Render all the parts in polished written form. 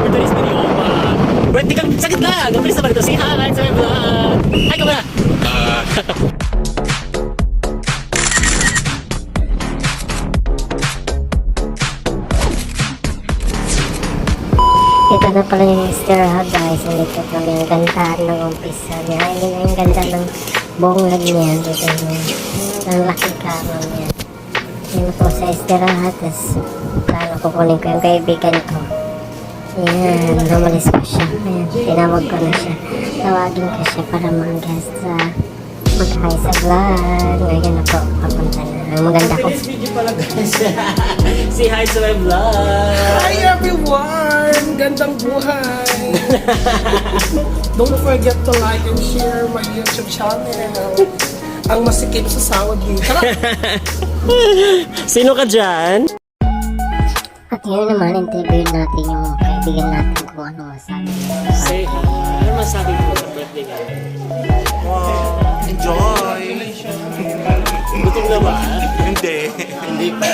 for today's video. Birthday kang sakit lang. Gabilis naman ito. Say hi sa my vlog. Hi ka ba? Ito na pala yung Mr. Hug guys. Ito kami ang ganda ng umpisa niya. Ayun ang ganda ng bongag niya. Dito niya. Ang laki kamang niya. Yun po sa Mr. Hug. Tapos plano kukunin ko yung kaibigan ko. Ayan. Lumalis ko siya. Ayan. Tinawag ko na siya. Tawagin ko siya para mag-guest sa mag-hi sa vlog. Ngayon na po. Papunta na. Ang maganda ko. Today's video pala guys. Say hi sa my vlog. Hi everyone! Gandang buhay! Don't forget to like and share my YouTube channel. Ang masikip sa sawad dito. Sino ka dyan? At ngayon naman, interviewin natin yung kaibigan natin kung ano masabi. Say hi. Ano masabi mo sa birthday ka? Enjoy! Gutom na ba? Hindi. Hindi pa.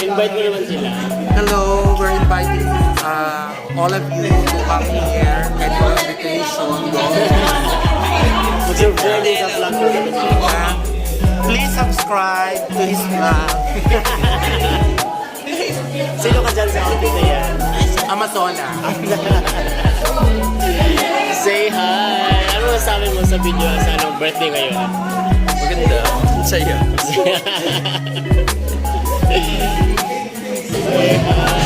Invite mo naman sila. Hello, we're inviting all of you to come here and your invitation. What's your birthday sa vlog mo? Please subscribe to his vlog. Sino ka dyan sa outfit na yan? Amazona. Say hi! Ano masabi mo sa video sa anong birthday ngayon? Maganda. Saya.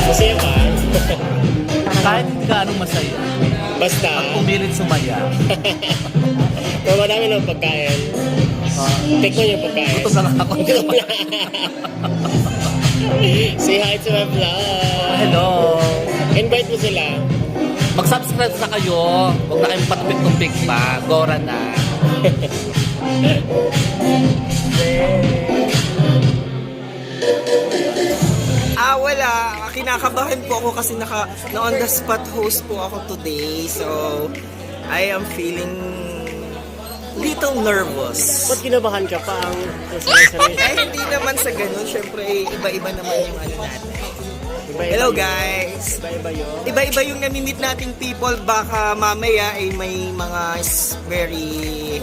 Masaya ba? Kahit hindi ka anong masaya, Basta, umilit sumaya. kung madami ng pagkain, take mo yung pagkain. Gutom na lang ako. Say hi to my vlog! Hello! Invite mo sila. Mag-subscribe na kayo. Huwag na kayong patupik-tumpik pa. Gora na. Wala. Kinakabahan po ako kasi na-on the spot host po ako today. So, I am feeling little nervous. Ba't kinabahan ka pa ang sanay-sanay? Hindi naman sa ganun. Siyempre, iba-iba naman yung ano natin. Iba-iba Hello yun. guys! Iba-iba yun. Iba-iba yung nami-meet nating people. Baka mamaya ay may mga very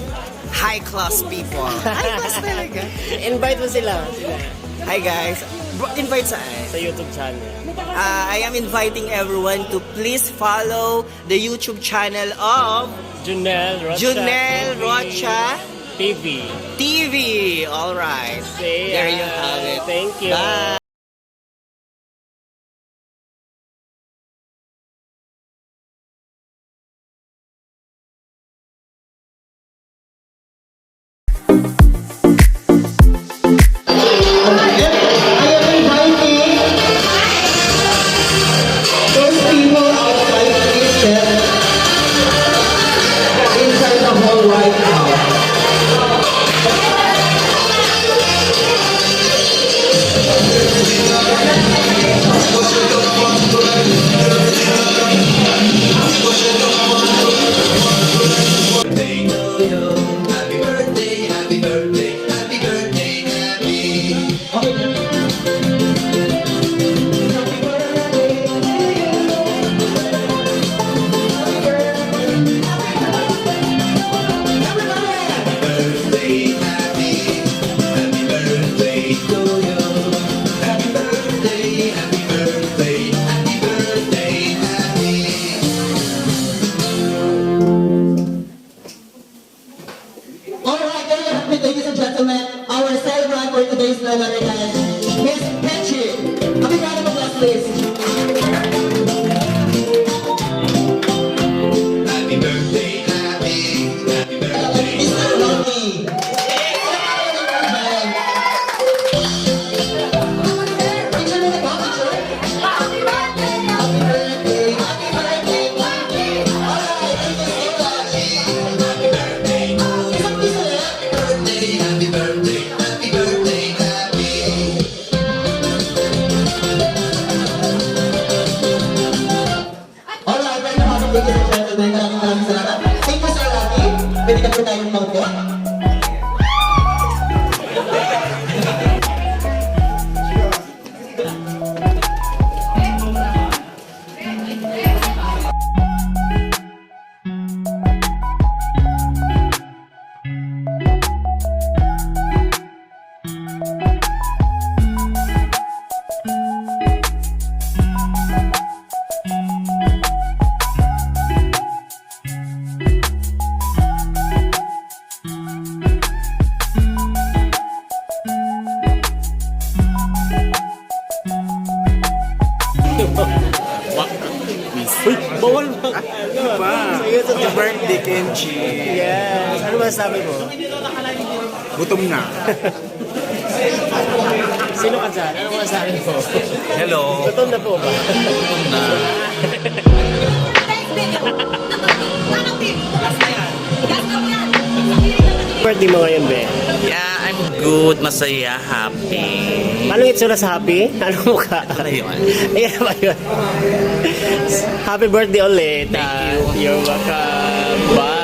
high-class people. High-class talaga. Invite mo sila. Hi guys! Invite saan? Sa YouTube channel. I am inviting everyone to please follow the YouTube channel of Junel Rocha. Junel TV. Rocha TV. TV. Alright. Say, There you have it. Thank you. Bye. Ladies and gentlemen, our celebrant for today's Lalari is Miss Pechi. A big round of applause, please. Happy birthday, happy birthday. Mr. Ronnie. Pwede ka po tayong maupo? Uy, bawal ba? Happy birthday, Kenji. Yes. Ano masasabi mo? Gutom na. Sino ka dyan? Ano masasabi mo? Hello. Gutom na po ba? Gutom na. Birthday mo ngayon, Be. Yeah, I'm good, masaya, happy. Anong itsura sa happy? Anong mukha? Ano yun? Ayan ba yun? Happy birthday ulit. You're welcome. Bye.